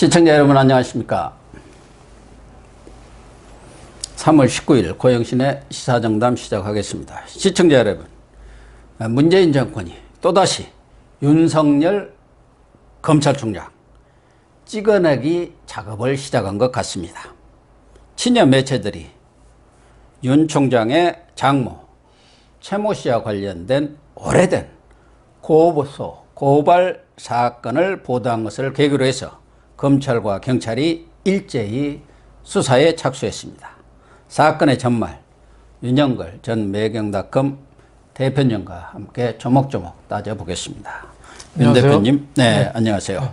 시청자 여러분 안녕하십니까. 3월 19일 고영신의 시사정담 시작하겠습니다. 시청자 여러분, 문재인 정권이 또다시 윤석열 검찰총장 찍어내기 작업을 시작한 것 같습니다. 친여 매체들이 윤 총장의 장모 최모 씨와 관련된 오래된 고발 사건을 보도한 것을 계기로 해서 검찰과 경찰이 일제히 수사에 착수했습니다. 사건의 전말, 윤영걸 전 매경닷컴 대표님과 함께 조목조목 따져보겠습니다. 윤 대표님, 네, 안녕하세요.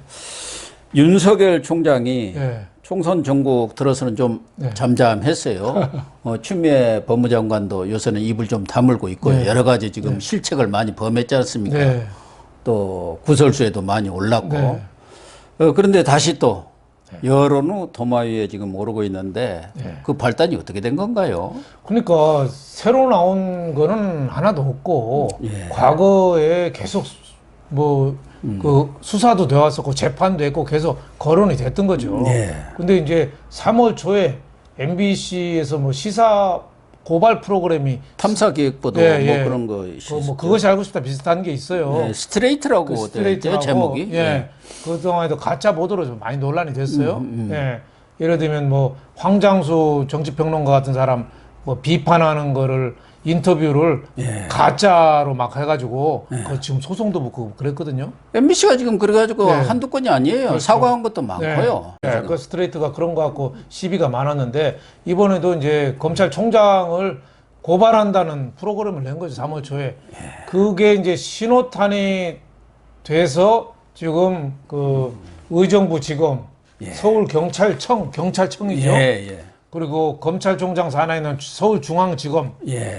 윤석열 총장이 총선 전국 들어서는 좀 잠잠했어요. 추미애 법무장관도 요새는 입을 좀 다물고 있고요. 여러 가지 지금 실책을 많이 범했지 않습니까? 또 구설수에도 많이 올랐고. 그런데 다시 또 여론은 도마 위에 지금 오르고 있는데 그 발단이 어떻게 된 건가요? 그러니까 새로 나온 거는 하나도 없고 과거에 계속 그 수사도 되어 왔었고 재판도 했고 계속 거론이 됐던 거죠. 근데 이제 3월 초에 MBC에서 뭐 시사 고발 프로그램이 탐사기획보도 뭐 그런 거 있었죠. 그것이 알고 싶다 비슷한 게 있어요. 스트레이트라고 스트레이트라고 제목이. 그동안에도 가짜 보도로 좀 많이 논란이 됐어요. 예를 들면 뭐 황장수 정치평론가 같은 사람 뭐 비판하는 거를 인터뷰를 가짜로 막 해가지고 그거 지금 소송도 붙고 그랬거든요. MBC가 지금 그래가지고 한두 건이 아니에요. 그렇죠. 사과한 것도 많고요. 그 스트레이트가 그런 거 갖고 시비가 많았는데 이번에도 이제 검찰총장을 고발한다는 프로그램을 낸 거죠. 3월 초에. 그게 이제 신호탄이 돼서 지금 그 의정부지검, 서울경찰청이죠. 그리고 검찰총장 산하에 있는 서울중앙지검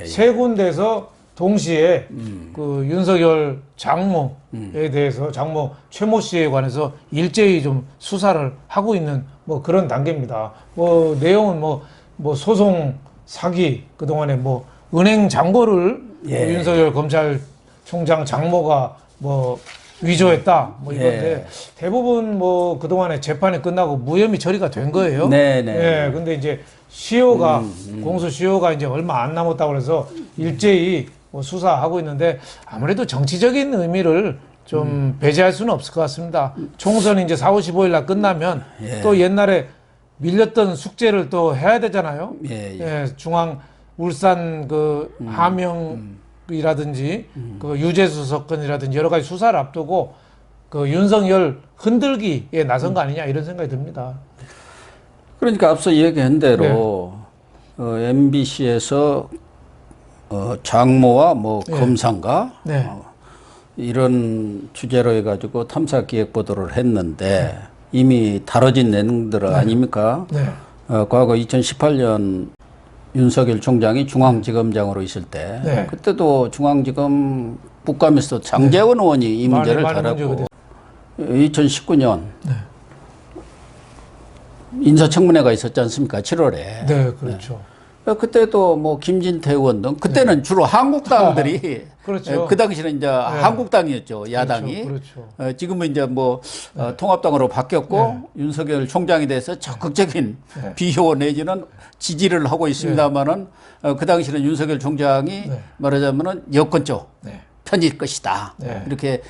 세 군데서 동시에 그 윤석열 장모에 대해서 장모 최모 씨에 관해서 일제히 좀 수사를 하고 있는 뭐 그런 단계입니다. 뭐 내용은 뭐 소송 사기 그동안에 뭐 은행 잔고를 윤석열 검찰총장 장모가 뭐 위조했다 뭐 이건데 대부분 뭐 그동안에 재판이 끝나고 무혐의 처리가 된 거예요. 근데 이제 시효가 공소 시효가 이제 얼마 안 남았다고 그래서 일제히 뭐 수사하고 있는데 아무래도 정치적인 의미를 좀 배제할 수는 없을 것 같습니다. 총선이 이제 4월 15일 날 끝나면 또 옛날에 밀렸던 숙제를 또 해야 되잖아요. 중앙 울산 그 함영이라든지 그 유재수 사건이라든지 여러 가지 수사를 앞두고 그 윤석열 흔들기에 나선 거 아니냐 이런 생각이 듭니다. 그러니까 앞서 얘기한 대로 MBC에서 장모와 뭐 검사인가 이런 주제로 해가지고 탐사기획 보도를 했는데 이미 다뤄진 내용들 아닙니까? 과거 2018년 윤석열 총장이 중앙지검장으로 있을 때 그때도 중앙지검 국감에서 장제원 의원이 이 문제를 다뤘고 2019년 인사청문회가 있었지 않습니까? 7월에. 그렇죠. 그때도 뭐 김진태 의원 등 그때는 주로 한국당들이 그렇죠. 그 당시는 이제 한국당이었죠. 야당이. 지금은 이제 뭐 통합당으로 바뀌었고 윤석열 총장에 대해서 적극적인 비호 내지는 지지를 하고 있습니다만은 그 당시는 윤석열 총장이 말하자면은 여권 쪽 편일 것이다. 이렇게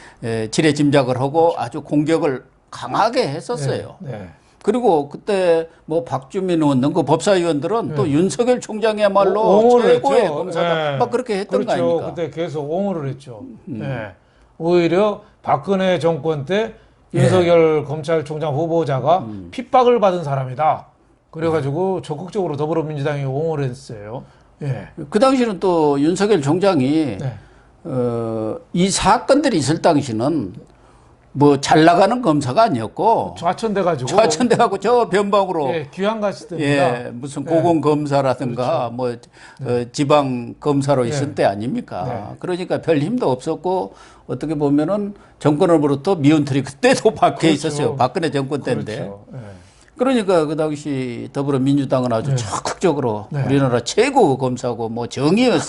지레짐작을 하고 아주 공격을 강하게 했었어요. 그리고 그때 뭐 박주민 의원 등 그 법사위원들은 또 윤석열 총장이야말로 최고의 검사다 막 그렇게 했던 거 아닙니까? 그때 계속 옹호를 했죠. 오히려 박근혜 정권 때 윤석열 검찰총장 후보자가 핍박을 받은 사람이다. 그래가지고 적극적으로 더불어민주당이 옹호를 했어요. 그 당시는 또 윤석열 총장이 이 사건들이 있을 당시는 뭐 잘 나가는 검사가 아니었고 좌천돼가지고 저 변방으로 귀향 갔을 때입니다. 무슨 고공 검사라든가 뭐 지방 검사로 있을 때 아닙니까? 그러니까 별 힘도 없었고 어떻게 보면은 정권으로부터 미운털이 그때도 박혀 있었어요. 박근혜 정권 때인데. 그러니까 그 당시 더불어민주당은 아주 적극적으로 우리나라 최고 검사고 뭐 정의의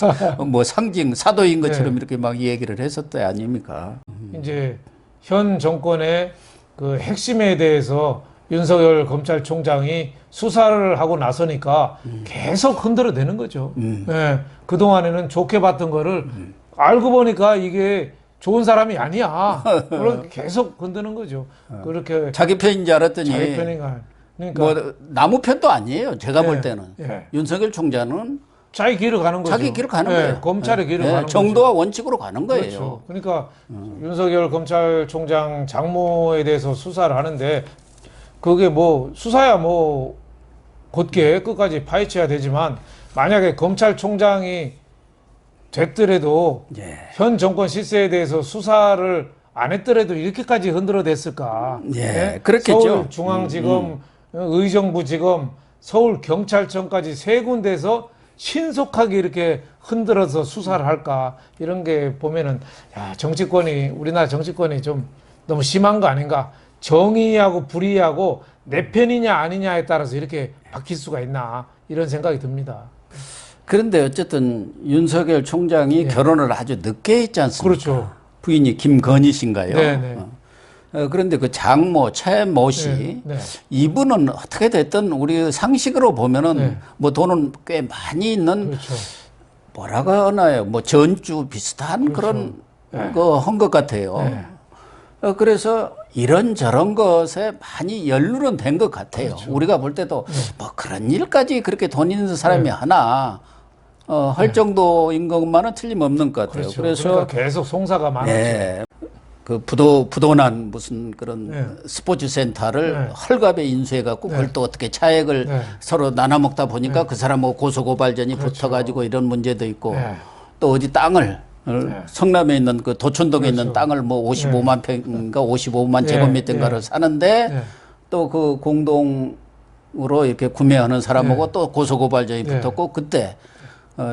뭐 상징 사도인 것처럼 이렇게 막 얘기를 했었대 아닙니까? 이제 현 정권의 그 핵심에 대해서 윤석열 검찰총장이 수사를 하고 나서니까 계속 흔들어대는 거죠. 예, 그동안에는 좋게 봤던 거를 알고 보니까 이게 좋은 사람이 아니야. 그걸 계속 흔드는 거죠. 그렇게 자기 편인 줄 알았더니 자기 편인가. 그러니까 뭐 나무 편도 아니에요. 제가 볼 예, 때는 예. 윤석열 총장은 자기 길을 가는 거죠. 자기 길을 가는 예, 거예요. 검찰의 길을 가는 거죠. 정도와 원칙으로 가는 거예요. 그렇죠. 그러니까 윤석열 검찰총장 장모에 대해서 수사를 하는데 그게 뭐 수사야 뭐 곧게 끝까지 파헤쳐야 되지만 만약에 검찰총장이 됐더라도 예. 현 정권 실세에 대해서 수사를 안 했더라도 이렇게까지 흔들어댔을까? 예, 그렇겠죠. 서울중앙지검, 의정부지검, 서울경찰청까지 세 군데서 신속하게 이렇게 흔들어서 수사를 할까? 이런 게 보면은 야, 정치권이 우리나라 정치권이 좀 너무 심한 거 아닌가? 정의하고 불의하고 내 편이냐 아니냐에 따라서 이렇게 바뀔 수가 있나? 이런 생각이 듭니다. 그런데 어쨌든 윤석열 총장이 결혼을 아주 늦게 했지 않습니까? 그렇죠. 부인이 김건희신가요? 네네. 그런데 그 장모 최모 씨 네, 네. 이분은 어떻게 됐든 우리 상식으로 보면은 네. 뭐 돈은 꽤 많이 있는 그렇죠. 뭐라고 하나요? 뭐 전주 비슷한 그렇죠. 그런 네. 거 한 것 같아요. 네. 그래서 이런저런 것에 많이 연루는 된 것 같아요. 그렇죠. 우리가 볼 때도 뭐 그런 일까지 그렇게 돈 있는 사람이 하나 할 정도인 것만은 틀림없는 것 같아요. 그렇죠. 그래서 그러니까 계속 송사가 많았죠. 네. 그 부도난 무슨 그런 네. 스포츠 센터를 네. 헐값에 인수해 갖고 그걸 또 어떻게 차액을 네. 서로 나눠 먹다 보니까 그 사람하고 고소고발전이 붙어 가지고 이런 문제도 있고 네. 또 어디 땅을 성남에 있는 그 도촌동에 있는 그렇죠. 땅을 뭐 55만 평인가 55만 제곱미터인가를 사는데 네. 또 그 공동으로 이렇게 구매하는 사람하고 네. 또 고소고발전이 네. 붙었고 그때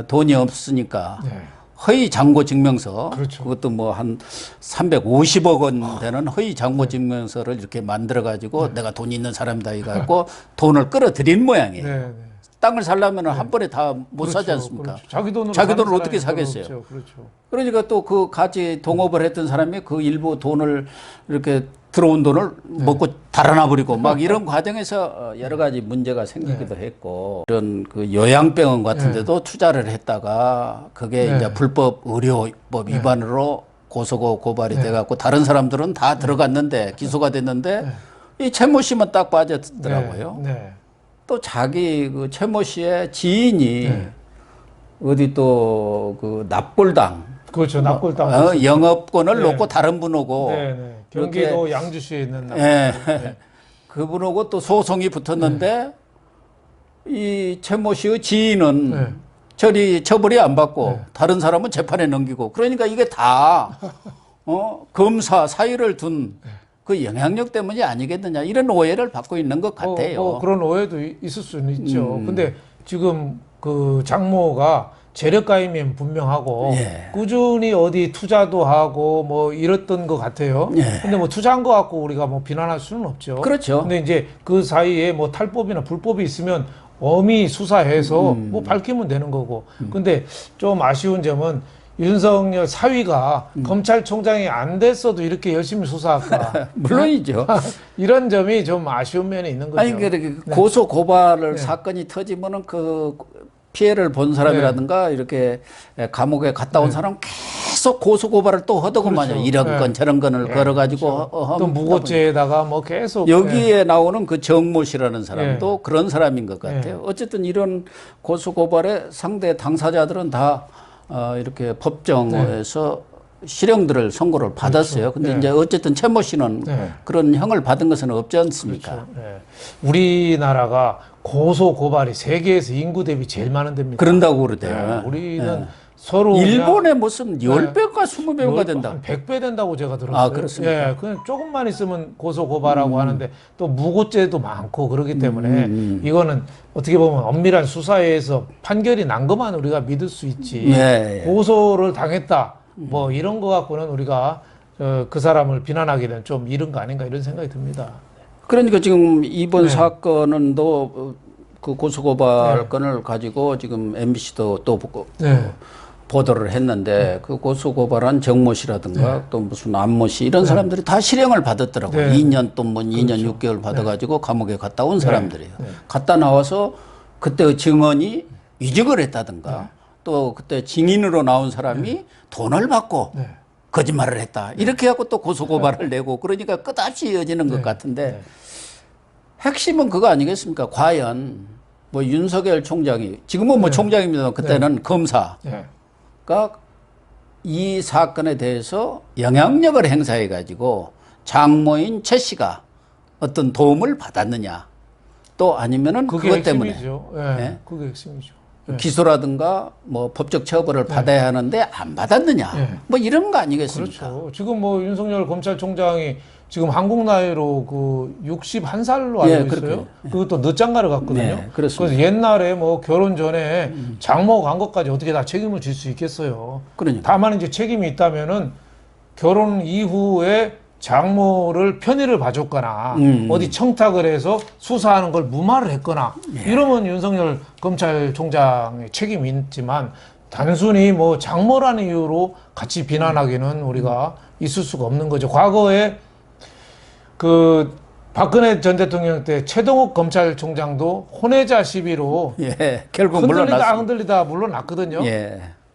돈이 없으니까 네. 허위 잔고 증명서 그렇죠. 그것도 뭐 한 350억 원 되는 허위 잔고 증명서를 이렇게 만들어 가지고 내가 돈 있는 사람이다 이거 갖고 돈을 끌어들인 모양이에요. 네. 네. 땅을 살려면 한 번에 다 못 사지 그렇죠. 않습니까? 그렇죠. 자기 돈으로 자기 사는 돈을 어떻게 사람이 사겠어요? 별로 없죠. 그렇죠. 그러니까 또 그 같이 동업을 했던 사람이 그 일부 돈을 이렇게 들어온 돈을 먹고 달아나 버리고 막 이런 과정에서 여러 가지 문제가 생기기도 했고 이런 그 요양병원 같은 데도 투자를 했다가 그게 이제 불법 의료법 위반으로 고소고 고발이 돼 갖고 다른 사람들은 다 들어갔는데 기소가 됐는데 이 최모 씨만 딱 빠졌더라고요. 네. 또 자기 그 최모 씨의 지인이 어디 또 그 납골당 그렇죠. 납골당. 영업권을 네. 놓고 다른 분하고 네, 네. 경기도 양주시에 있는 납골당. 예. 그분하고 또 소송이 붙었는데 이 최모 씨의 지인은 처벌이 안 받고 다른 사람은 재판에 넘기고 그러니까 이게 다 검사 사유를 둔 그 영향력 때문이 아니겠느냐 이런 오해를 받고 있는 것 같아요. 그런 오해도 있을 수는 있죠. 근데 지금 그 장모가 재력가임이 분명하고 꾸준히 어디 투자도 하고 뭐 이랬던 것 같아요. 근데 뭐 투자한 것 갖고 우리가 뭐 비난할 수는 없죠. 그렇죠. 근데 이제 그 사이에 뭐 탈법이나 불법이 있으면 엄히 수사해서 뭐 밝히면 되는 거고. 근데 좀 아쉬운 점은 윤석열 사위가 검찰총장이 안 됐어도 이렇게 열심히 수사할까. 물론이죠. 이런 점이 좀 아쉬운 면이 있는 거죠. 아니 그렇게 고소 고발을 사건이 터지면은 그 피해를 본 사람이라든가 이렇게 감옥에 갔다 온 사람 계속 고소 고발을 또 하더구만요. 그렇죠. 이런 건 저런 건을 걸어가지고 또 무고죄에다가 뭐 계속 여기에 나오는 그 정모 씨라는 사람도 그런 사람인 것 같아요. 어쨌든 이런 고소 고발의 상대 당사자들은 다 이렇게 법정에서 실형들을 선고를 받았어요. 근데 이제 어쨌든 최모 씨는 그런 형을 받은 것은 없지 않습니까? 그렇죠. 우리나라가 고소 고발이 세계에서 인구 대비 제일 많은 데입니다. 그런다고 그러대요. 우리는 서로 일본에 무슨 10배가 20배가 된다. 한 100배 된다고 제가 들었어요. 아, 그렇습니까? 그냥 조금만 있으면 고소 고발하고 하는데 또 무고죄도 많고 그렇기 때문에 이거는 어떻게 보면 엄밀한 수사에 의해서 판결이 난 것만 우리가 믿을 수 있지. 고소를 당했다. 뭐 이런 거 갖고는 우리가 그 사람을 비난하기는 좀 이른 거 아닌가 이런 생각이 듭니다. 그러니까 지금 이번 사건은 또 그 고소고발 건을 가지고 지금 MBC도 또 보도를 했는데 그 고소고발한 정모 씨라든가 또 무슨 안모 씨 이런 사람들이 다 실형을 받았더라고요. 2년 또 뭐 2년 6개월 받아가지고 감옥에 갔다 온 사람들이에요. 갔다 나와서 그때 증언이 위증을 했다든가 또 그때 증인으로 나온 사람이 돈을 받고 거짓말을 했다. 이렇게 하고 또 고소고발을 내고 그러니까 끝없이 이어지는 것 같은데 핵심은 그거 아니겠습니까? 과연 뭐 윤석열 총장이 지금은 뭐 총장입니다. 그때는 검사가 이 사건에 대해서 영향력을 행사해 가지고 장모인 최 씨가 어떤 도움을 받았느냐 또 아니면은 그것 때문에 그게 핵심이죠. 기소라든가 뭐 법적 처벌을 받아야 하는데 안 받았느냐 뭐 이런 거 아니겠습니까? 그렇죠. 지금 뭐 윤석열 검찰총장이 지금 한국 나이로 그 61살로 알고 있어요. 그것도 늦장가를 갔거든요. 그래서 옛날에 뭐 결혼 전에 장모 간 것까지 어떻게 다 책임을 질 수 있겠어요. 그러니까. 다만 이제 책임이 있다면은 결혼 이후에 장모를 편의를 봐줬거나 어디 청탁을 해서 수사하는 걸 무마를 했거나 이러면 윤석열 검찰총장의 책임이 있지만 단순히 뭐 장모라는 이유로 같이 비난하기는 우리가 있을 수가 없는 거죠. 과거에 그 박근혜 전 대통령 때 최동욱 검찰총장도 혼외자 시비로 결국 흔들리다 물러났거든요.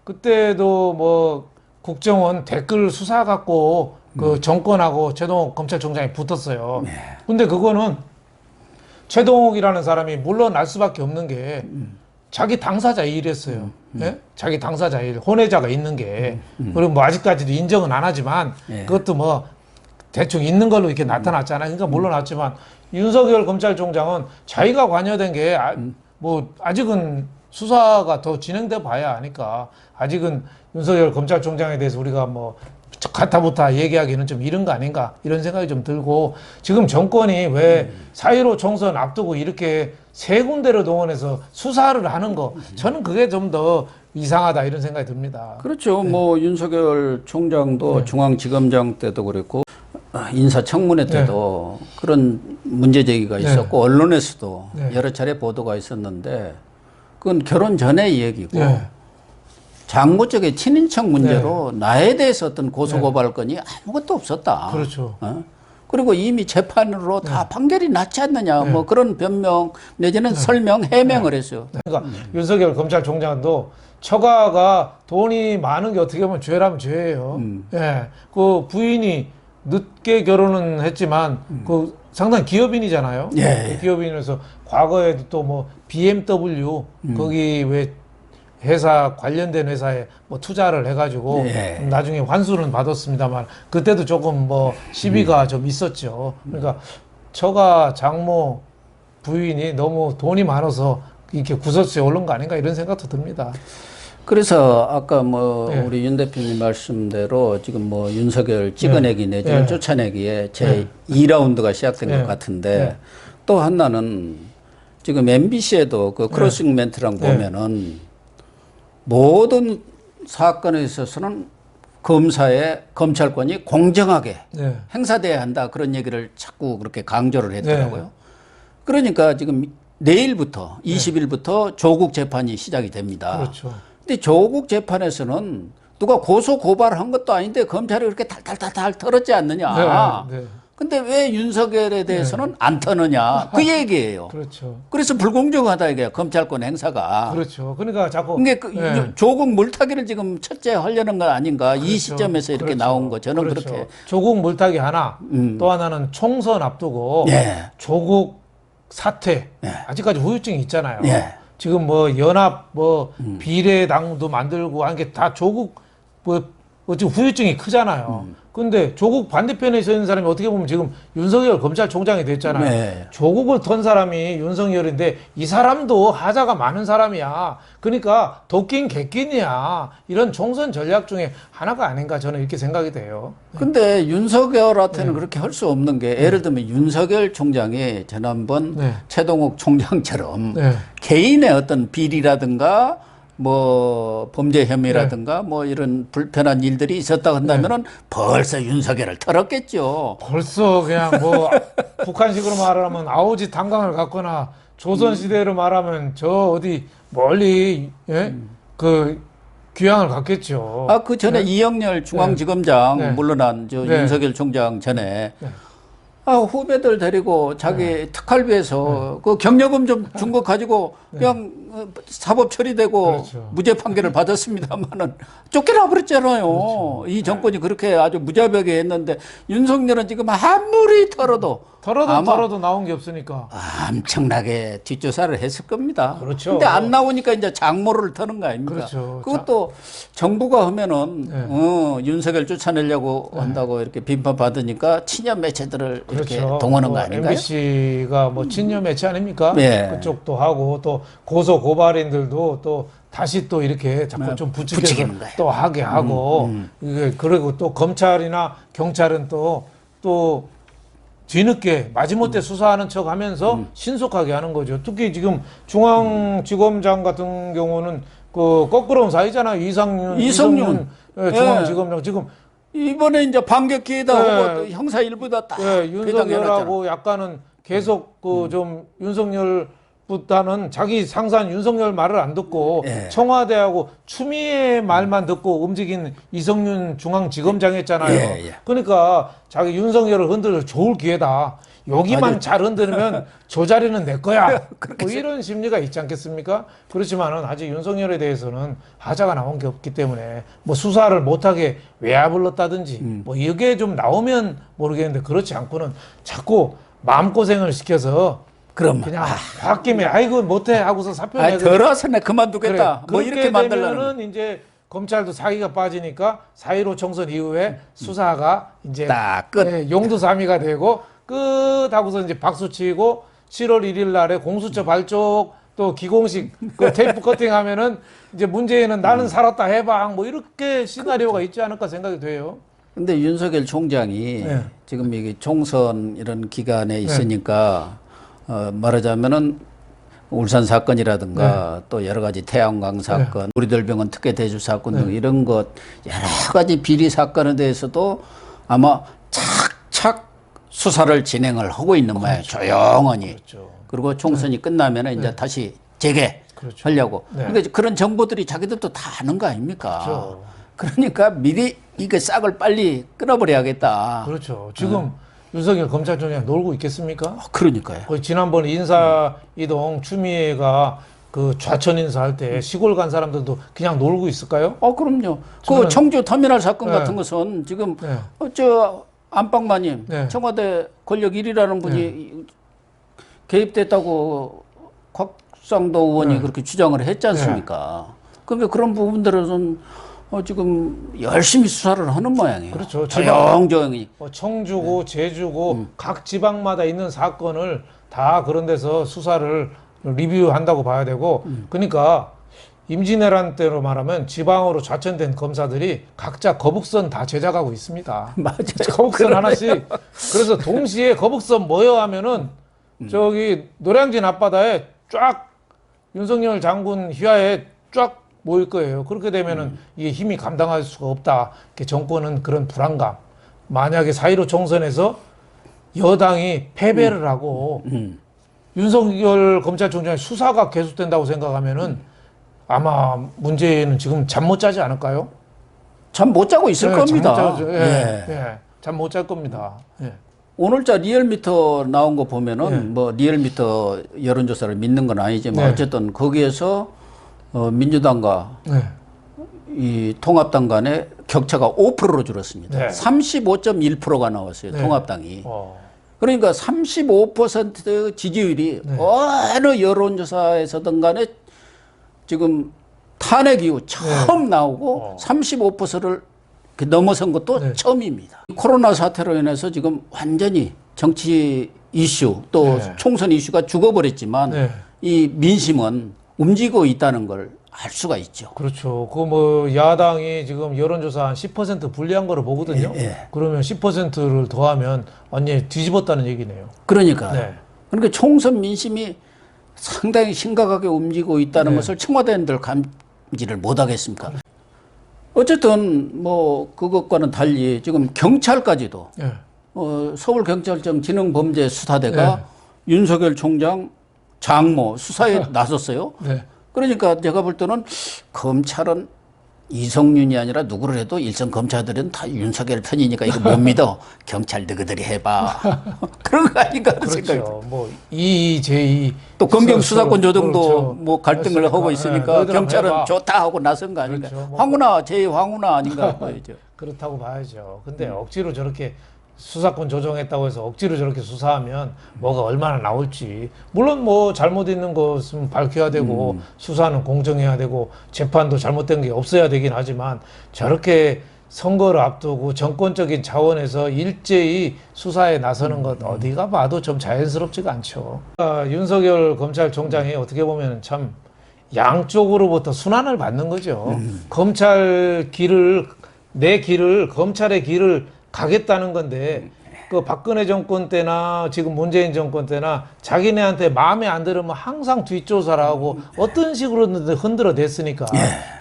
그때도 뭐 국정원 댓글 수사 갖고 그 정권하고 최동욱 검찰총장이 붙었어요. 근데 그거는 최동욱이라는 사람이 물러날 수밖에 없는 게 자기 당사자 일이었어요. 자기 당사자 일, 혼외자가 있는 게. 그리고 뭐 아직까지도 인정은 안 하지만 그것도 뭐 대충 있는 걸로 이렇게 나타났잖아요. 그러니까 물러났지만 윤석열 검찰총장은 자기가 관여된 게 뭐 아직은 수사가 더 진행돼 봐야 하니까 아직은 윤석열 검찰총장에 대해서 우리가 뭐 가타부타 얘기하기는 좀 이른 거 아닌가 이런 생각이 좀 들고 지금 정권이 왜 4.15 총선 앞두고 이렇게 세 군데를 동원해서 수사를 하는 거 저는 그게 좀 더 이상하다 이런 생각이 듭니다. 그렇죠. 뭐 윤석열 총장도 중앙지검장 때도 그랬고 인사청문회 때도 그런 문제제기가 있었고 언론에서도 여러 차례 보도가 있었는데 그건 결혼 전의 얘기고 장모 쪽의 친인척 문제로 나에 대해서 어떤 고소고발 건이 아무것도 없었다. 그렇죠. 그리고 이미 재판으로 다 판결이 났지 않느냐 뭐 그런 변명 내지는 설명 해명을 했어요. 그러니까 윤석열 검찰총장도 처가가 돈이 많은 게 어떻게 보면 죄라면 죄예요. 그 부인이 늦게 결혼은 했지만 그 상당히 기업인이잖아요. 기업인으로서 과거에도 또 뭐 BMW 거기 왜 회사 관련된 회사에 뭐 투자를 해가지고 나중에 환수는 받았습니다만 그때도 조금 뭐 시비가 좀 있었죠. 그러니까 처가 장모 부인이 너무 돈이 많아서 이렇게 구설수에 오른 거 아닌가 이런 생각도 듭니다. 그래서 아까 뭐 우리 윤 대표님 말씀대로 지금 뭐 윤석열 찍어내기 내지는 쫓아내기에 제 2라운드가 시작된 것 같은데 또 하나는 지금 MBC에도 그 크로싱 멘트랑 보면은 모든 사건에 있어서는 검찰권이 공정하게 행사돼야 한다 그런 얘기를 자꾸 그렇게 강조를 했더라고요. 그러니까 지금 내일부터 20일부터 조국 재판이 시작이 됩니다. 그렇죠. 근데 조국 재판에서는 누가 고소 고발한 것도 아닌데 검찰이 그렇게 탈탈탈탈 털었지 않느냐. 근데 왜 윤석열에 대해서는 안 터느냐 그 얘기예요. 그렇죠. 그래서 불공정하다 이게 검찰권 행사가. 그렇죠. 그러니까 자꾸 이게 조국 물타기를 지금 첫째 하려는 건 아닌가. 이 시점에서 이렇게 나온 거 저는 그렇게. 조국 물타기 하나, 또 하나는 총선 앞두고 조국 사퇴 아직까지 후유증이 있잖아요. 지금 뭐 연합 뭐 비례당도 만들고 하는 게 다 조국 뭐 지금 후유증이 크잖아요. 근데 조국 반대편에 서 있는 사람이 어떻게 보면 지금 윤석열 검찰총장이 됐잖아요. 조국을 턴 사람이 윤석열인데 이 사람도 하자가 많은 사람이야. 그러니까 도끼인 개끼이야. 이런 총선 전략 중에 하나가 아닌가 저는 이렇게 생각이 돼요. 근데 윤석열한테는 그렇게 할 수 없는 게 예를 들면 윤석열 총장이 지난번 최동욱 총장처럼 개인의 어떤 비리라든가 뭐 범죄 혐의라든가 뭐 이런 불편한 일들이 있었다 한다면은 벌써 윤석열을 털었겠죠. 벌써 그냥 뭐 북한식으로 말하면 아오지 탄광을 갖거나 조선 시대로 말하면 저 어디 멀리 그 귀향을 갔겠죠. 그 전에 이영렬 중앙지검장 물러난 저 윤석열 총장 전에 후배들 데리고 자기 특활비에서 그 경력금 좀 준 거 가지고 그냥 사법 처리되고 그렇죠. 무죄 판결을 받았습니다만은 쫓겨나 버렸잖아요. 그렇죠. 이 정권이 그렇게 아주 무자비하게 했는데 윤석열은 지금 아무리 털어도 털어도 나온 게 없으니까. 엄청나게 뒷조사를 했을 겁니다. 그렇죠. 근데 안 나오니까 이제 장모를 터는 거 아닙니까? 그렇죠. 그것도 정부가 하면은 윤석열 쫓아내려고 한다고 이렇게 비판 받으니까 친여 매체들을 이렇게 동원한 거 아닌가요? MBC가 뭐 친여 매체 아닙니까? 네. 그쪽도 하고 또 고소 고발인들도 또 다시 또 이렇게 자꾸 좀 부추기는 또 하게 하고 이게 그리고 또 검찰이나 경찰은 또 뒤늦게 마지못해 수사하는 척 하면서 신속하게 하는 거죠. 특히 지금 중앙지검장 같은 경우는 그 거꾸로 온 사이잖아요. 이성윤 중앙지검장 지금 이번에 이제 반격 기회다 하고 형사 일부다 딱 윤석열하고 약간은 계속 그 좀 윤석열보다는 자기 상사한 윤석열 말을 안 듣고 청와대하고 추미애 말만 듣고 움직인 이성윤 중앙지검장 했잖아요. 그러니까 자기 윤석열을 흔들어 좋을 기회다. 여기만 잘 흔들면 저 자리는 내 거야. 뭐 이런 심리가 있지 않겠습니까? 그렇지만은 아직 윤석열에 대해서는 하자가 나온 게 없기 때문에 뭐 수사를 못하게 외야 불렀다든지 뭐 이게 좀 나오면 모르겠는데 그렇지 않고는 자꾸 마음고생을 시켜서 그냥 홧김에 아이고 못해 하고서 사표 내고 들어서 내 그만두겠다. 그래, 뭐 이렇게 만들려는. 되면은 이제 검찰도 사기가 빠지니까 4.15 총선 이후에 수사가 이제 딱 끝. 용두사미가 되고 끝 하고서 이제 박수 치고 7월 1일 날에 공수처 발족 또 기공식 그 테이프 커팅하면은 이제 문재인은 나는 살았다 해방 뭐 이렇게 시나리오가 있지 않을까 생각이 돼요. 근데 윤석열 총장이 지금 이게 총선 이런 기간에 있으니까 말하자면은 울산 사건이라든가 또 여러 가지 태양광 사건, 우리들 병원 특혜 대주 사건 등 이런 것 여러 가지 비리 사건에 대해서도 아마 착착 수사를 진행을 하고 있는 모양이에요. 조용하니. 그리고 총선이 끝나면 이제 다시 재개하려고. 그러니까 그런 정보들이 자기들도 다 아는 거 아닙니까? 그러니까 미리 이거 싹을 빨리 끊어버려야겠다. 그렇죠. 지금 윤석열 검찰총장 놀고 있겠습니까? 그러니까요. 거의 지난번 인사 이동 추미애가 그 좌천 인사할 때 시골 간 사람들도 그냥 놀고 있을까요? 그럼요. 그 청주 터미널 사건 같은 것은 지금 저 안방마님 청와대 권력 1위라는 분이 개입됐다고 곽상도 의원이 그렇게 주장을 했지 않습니까? 그러니까 그런 부분들은 지금 열심히 수사를 하는 모양이에요. 그렇죠. 조용조용히. 청주고 제주고 각 지방마다 있는 사건을 다 그런 데서 수사를 리뷰한다고 봐야 되고 그러니까 임진왜란 때로 말하면 지방으로 좌천된 검사들이 각자 거북선 다 제작하고 있습니다. 맞아요. 거북선 하나씩. 그래서 동시에 거북선 모여 하면은 저기 노량진 앞바다에 쫙 윤석열 장군 휘하에 쫙 모일 거예요. 그렇게 되면은 이게 힘이 감당할 수가 없다. 이렇게 정권은 그런 불안감. 만약에 4.15 총선에서 여당이 패배를 하고 윤석열 검찰총장의 수사가 계속된다고 생각하면은 아마 문재인은 지금 잠 못 자지 않을까요? 잠 못 자고 있을 겁니다. 잠 못 잘 겁니다. 오늘자 리얼미터 나온 거 보면은 뭐 리얼미터 여론조사를 믿는 건 아니지만 어쨌든 거기에서 민주당과 이 통합당 간의 격차가 5%로 줄었습니다. 35.1%가 나왔어요. 통합당이. 그러니까 35% 지지율이 어느 여론조사에서든 간에 지금 탄핵 이후 처음 나오고 35%를 넘어선 것도 처음입니다. 코로나 사태로 인해서 지금 완전히 정치 이슈 또 총선 이슈가 죽어버렸지만 이 민심은 움직이고 있다는 걸 알 수가 있죠. 그렇죠. 그 뭐 야당이 지금 여론조사 한 10% 불리한 거를 보거든요. 그러면 10%를 더하면 완전히 뒤집었다는 얘기네요. 그러니까. 그러니까 총선 민심이 상당히 심각하게 움직이고 있다는 것을 청와대인들 감지를 못 하겠습니까? 어쨌든 뭐 그것과는 달리 지금 경찰까지도 서울경찰청 지능범죄수사대가 윤석열 총장 장모 수사에 나섰어요. 그러니까 제가 볼 때는 검찰은 이성윤이 아니라 누구를 해도 일선 검사들은 다 윤석열 편이니까 이거 못 믿어. 경찰 너희들이 해봐. 그런 거 아닌가 하는 생각이 들어요. 그렇죠. 뭐 이 또 검경 수사권 조정도 그렇죠. 뭐 갈등을 하고 있으니까 네, 경찰은 해봐. 좋다 하고 나선 거 아닌가. 그렇죠. 뭐 황운하 제2황운하 아닌가 보이죠. 그렇다고 봐야죠. 근데 억지로 저렇게 수사권 조정했다고 해서 억지로 저렇게 수사하면 뭐가 얼마나 나올지. 물론 뭐 잘못 있는 것은 밝혀야 되고 수사는 공정해야 되고 재판도 잘못된 게 없어야 되긴 하지만 저렇게 선거를 앞두고 정권적인 차원에서 일제히 수사에 나서는 것 어디가 봐도 좀 자연스럽지가 않죠. 윤석열 검찰총장이 어떻게 보면 참 양쪽으로부터 순환을 받는 거죠. 검찰 길을 내 길을 검찰의 길을 가겠다는 건데 그 박근혜 정권 때나 지금 문재인 정권 때나 자기네한테 마음에 안 들으면 항상 뒷조사를 하고 어떤 식으로든 흔들어 댔으니까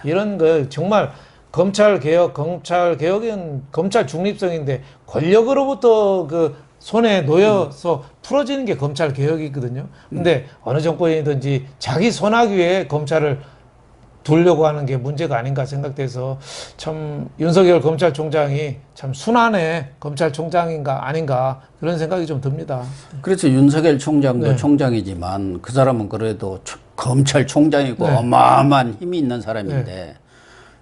이런 거 정말 검찰 개혁은 검찰 중립성인데 권력으로부터 그 손에 놓여서 풀어지는 게 검찰 개혁이거든요. 근데 어느 정권이든지 자기 손아귀 위에 검찰을 두려고 하는 게 문제가 아닌가 생각돼서 참 윤석열 검찰총장이 참 순환의 검찰총장인가 아닌가 그런 생각이 좀 듭니다. 그래서 윤석열 총장도 네. 총장이지만 그 사람은 그래도 검찰총장이고 네. 어마어마한 힘이 있는 사람인데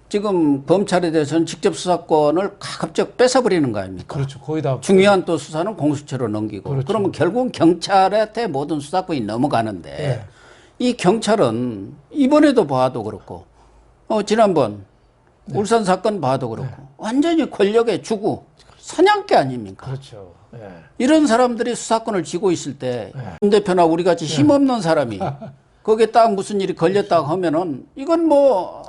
지금 검찰에 대해서는 직접 수사권을 가급적 뺏어버리는 거 아닙니까? 그렇죠. 거의 다 중요한 또 수사는 공수처로 넘기고 그렇죠. 그러면 결국은 경찰한테 모든 수사권이 넘어가는데 네. 이 경찰은 이번에도 봐도 그렇고 지난번 울산 사건 봐도 그렇고 완전히 권력의 주구 사냥개 아닙니까? 그렇죠. 예. 이런 사람들이 수사권을 쥐고 있을 때 윤 대표나 우리 같이 힘없는 사람이 거기에 딱 무슨 일이 걸렸다고 하면은 이건 뭐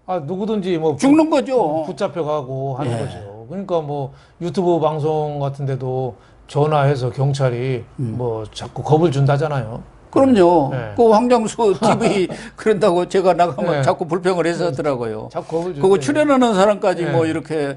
누구든지 뭐 죽는 거죠. 붙잡혀가고 하는 예. 거죠. 그러니까 뭐 유튜브 방송 같은데도 전화해서 경찰이 뭐 자꾸 겁을 준다잖아요. 그럼요. 네. 그 황정수 TV 그런다고 제가 나가면 네. 자꾸 불평을 해서 하더라고요. 자꾸 겁을 그거 준대요. 출연하는 사람까지 네. 뭐 이렇게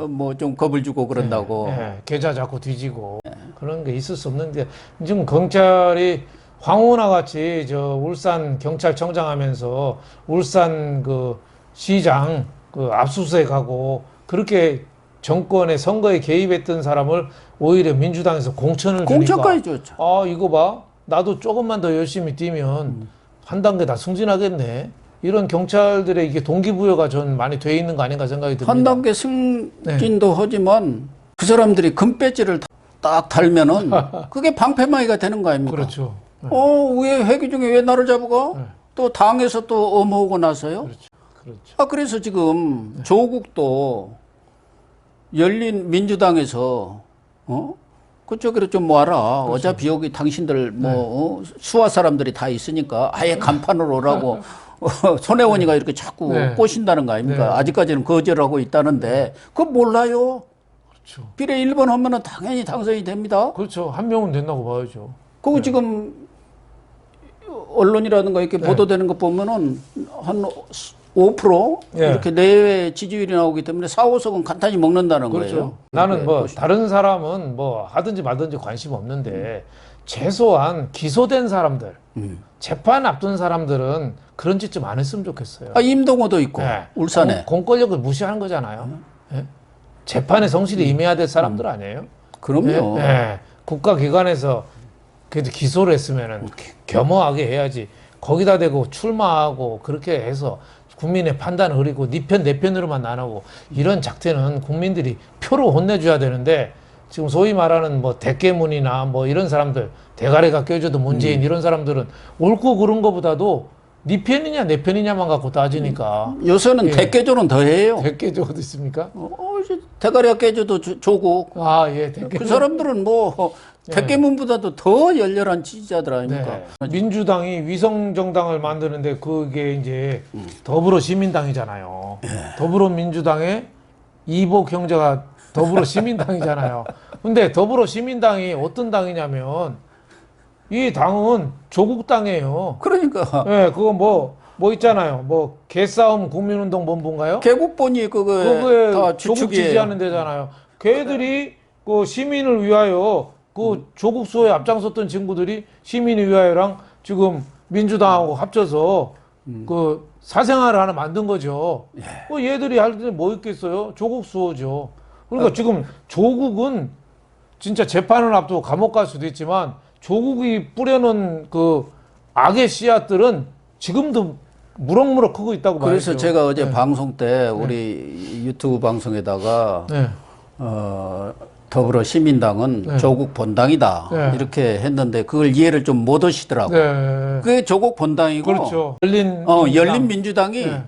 뭐 좀 겁을 주고 그런다고. 계좌 자꾸 뒤지고 그런 게 있을 수 없는데 지금 경찰이 황운하 같이 저 울산 경찰청장 하면서 울산 그 시장 그 압수수색하고 그렇게 정권의 선거에 개입했던 사람을 오히려 민주당에서 공천을 주니까 공천까지 줬죠. 이거 봐 나도 조금만 더 열심히 뛰면 한 단계 다 승진하겠네. 이런 경찰들의 이게 동기부여가 전 많이 돼 있는 거 아닌가 생각이 듭니다. 한 단계 승진도 하지만 그 사람들이 금배지를 딱 달면은 그게 방패막이가 되는 거 아닙니까? 그렇죠. 왜 회기 중에 왜 나를 잡아가? 또 당에서 또 엄호하고 나서요? 그렇죠. 그래서 지금 조국도 열린 민주당에서 그쪽으로 좀 모아라. 어차피 여기 당신들 수화 사람들이 다 있으니까 아예 간판으로 오라고 손혜원이가 이렇게 자꾸 꼬신다는 거 아닙니까? 아직까지는 거절하고 있다는데 그거 몰라요. 그렇죠. 비례 1번 하면은 당연히 당선이 됩니다. 그렇죠. 한 명은 된다고 봐야죠. 그거 지금 언론이라든가 이렇게 보도되는 거 보면은 한 5% 이렇게 내외 지지율이 나오기 때문에 4, 5석은 간단히 먹는다는 그렇죠. 거예요. 나는 뭐 다른 사람은 뭐 하든지 말든지 관심 없는데 최소한 기소된 사람들, 재판 앞둔 사람들은 그런 짓 좀 안 했으면 좋겠어요. 임동호도 있고 울산에 공권력을 무시하는 거잖아요. 재판에 성실히 임해야 될 사람들 아니에요? 그럼요. 국가기관에서 그래도 기소를 했으면은 겸허하게 해야지. 거기다 대고 출마하고 그렇게 해서 국민의 판단을 흐리고 네 편 내 편으로만 나누고 이런 작태는 국민들이 표로 혼내줘야 되는데 지금 소위 말하는 뭐 대깨문이나 뭐 이런 사람들 대가리가 껴줘도 문재인 이런 사람들은 옳고 그른 거보다도 네 편이냐 내 편이냐만 갖고 따지니까 요새는 대깨조는 더해요. 대깨조 어디 있습니까? 이제 대가리가 깨져도 조국. 대깨. 그 사람들은 뭐 대깨문보다도 더 열렬한 지지자들 아닙니까? 민주당이 위성정당을 만드는데 그게 이제 더불어시민당이잖아요. 더불어민주당의 이복 형제가 더불어시민당이잖아요. 근데 더불어시민당이 어떤 당이냐면 이 당은 조국 당이에요. 그러니까 그거 뭐 있잖아요. 뭐 개싸움 국민운동본부인가요? 개국본이 그거에 다 조국 주축이에요. 지지하는 데잖아요. 걔들이 그 시민을 위하여 그 조국 수호에 앞장섰던 친구들이 시민을 위하여랑 지금 민주당하고 합쳐서 그 사생활을 하나 만든 거죠. 예. 얘들이 할 때 뭐 있겠어요? 조국 수호죠. 그러니까 지금 조국은 진짜 재판을 앞두고 감옥 갈 수도 있지만 조국이 뿌려놓은 그 악의 씨앗들은 지금도 무럭무럭 크고 있다고 말이죠. 그래서 제가 어제 방송 때 우리 유튜브 방송에다가 네. 더불어 시민당은 조국 본당이다 이렇게 했는데 그걸 이해를 좀 못 하시더라고요. 네. 그게 조국 본당이고 그렇죠. 열린 열린민주당이 네.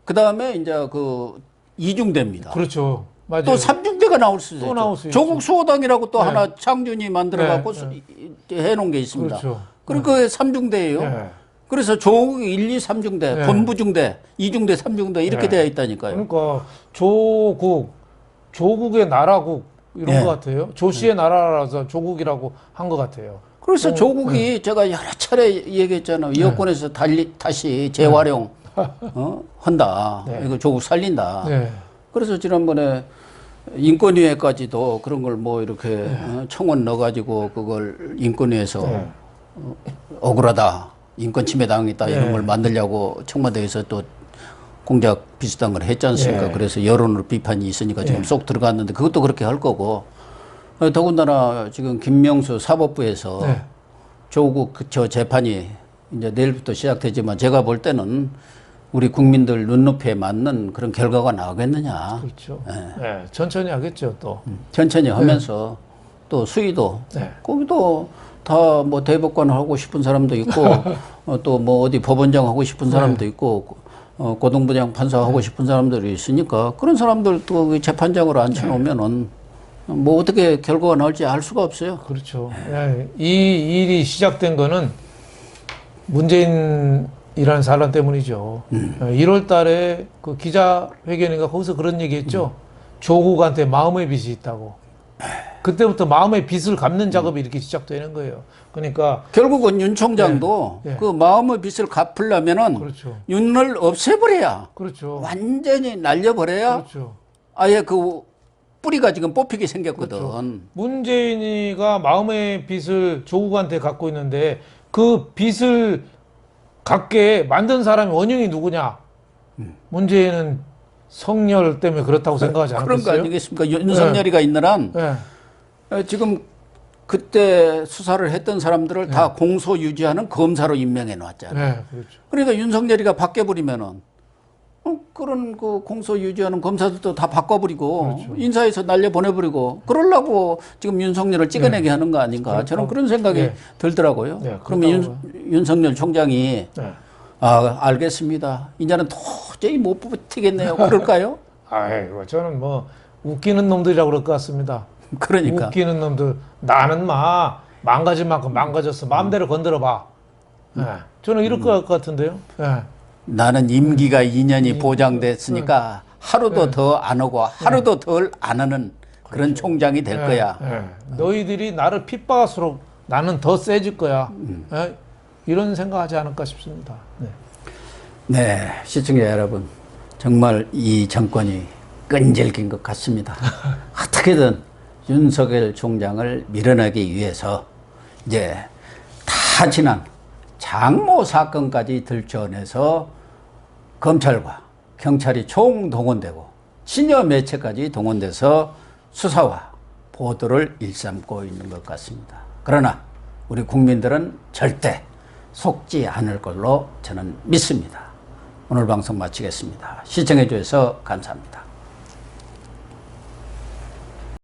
그 다음에 이제 그 이중대입니다. 그렇죠. 맞아요. 또 삼중대가 나올 수 있죠. 나올 수 있죠. 조국 수호당이라고 또 하나 창준이 만들어갖고 네. 해놓은 게 있습니다. 그렇죠. 그러니까 그게 삼중대예요. 네. 그래서 조국이 1, 2, 3중대, 본부중대, 2중대, 3중대 이렇게 되어 있다니까요. 그러니까 조국의 나라국 이런 것 같아요. 조씨의 나라라서 조국이라고 한 것 같아요. 그래서 조국이 제가 여러 차례 얘기했잖아요. 여권에서 다시 재활용 한다. 이거 조국 살린다. 그래서 지난번에 인권위에까지도 그런 걸 뭐 이렇게 청원 넣어가지고 그걸 인권위에서 억울하다. 인권 침해 당했다. 이런 걸 만들려고 청와대에서 또 공작 비슷한 걸 했지 않습니까? 그래서 여론으로 비판이 있으니까 지금 쏙 들어갔는데 그것도 그렇게 할 거고. 더군다나 지금 김명수 사법부에서 조국 저 재판이 이제 내일부터 시작되지만 제가 볼 때는 우리 국민들 눈높이에 맞는 그런 결과가 나오겠느냐. 그렇죠. 천천히 하겠죠, 또. 천천히 하면서 또 수위도 거기도 다 뭐 대법관 하고 싶은 사람도 있고 또 뭐 어디 법원장 하고 싶은 사람도 있고 고등부장 판사 하고 싶은 사람들이 있으니까 그런 사람들도 그 재판장으로 앉혀놓으면은 뭐 어떻게 결과가 나올지 알 수가 없어요. 그렇죠. 이 일이 시작된 거는 문재인이라는 사람 때문이죠. 1월 달에 그 기자회견인가 거기서 그런 얘기 했죠. 조국한테 마음의 빚이 있다고. 그때부터 마음의 빚을 갚는 작업이 이렇게 시작되는 거예요. 그러니까 결국은 윤 총장도 그 마음의 빚을 갚으려면은 그렇죠. 윤을 없애버려야 그렇죠. 완전히 날려버려야 그렇죠. 아예 그 뿌리가 지금 뽑히게 생겼거든. 그렇죠. 문재인이가 마음의 빚을 조국한테 갖고 있는데 그 빚을 갖게 만든 사람이 원흉이 누구냐? 문재인은 성렬 때문에 그렇다고 생각하지 않겠어요? 그런 거 아니겠습니까? 윤석열이가 있는 한 지금 그때 수사를 했던 사람들을 다 공소 유지하는 검사로 임명해 놨잖아요. 그렇죠. 그러니까 윤석열이가 바뀌어버리면은 그런 그 공소 유지하는 검사들도 다 바꿔버리고 그렇죠. 인사해서 날려보내버리고 그러려고 지금 윤석열을 찍어내게 하는 거 아닌가 저는 그런 생각이 들더라고요. 그러면 윤석열 총장이 알겠습니다. 이제는 도저히 못 버티겠네요. 그럴까요? 아이고 저는 뭐 웃기는 놈들이라고 그럴 것 같습니다. 그러니까 웃기는 놈들 나는 망가질 만큼 망가졌어. 마음대로 건드려봐. 저는 이럴 것 같은데요. 나는 임기가 2년이 보장됐으니까 하루도 더 안 오고 하루도 덜 안 하는 그런 총장이 될 거야. 너희들이 나를 핍박할수록 나는 더 세질 거야. 이런 생각하지 않을까 싶습니다. 네, 시청자 여러분, 정말 이 정권이 끈질긴 것 같습니다. 어떻게든 윤석열 총장을 밀어내기 위해서 이제 다 지난 장모 사건까지 들춰내서 검찰과 경찰이 총동원되고 친여 매체까지 동원돼서 수사와 보도를 일삼고 있는 것 같습니다. 그러나 우리 국민들은 절대 속지 않을 걸로 저는 믿습니다. 오늘 방송 마치겠습니다. 시청해 주셔서 감사합니다.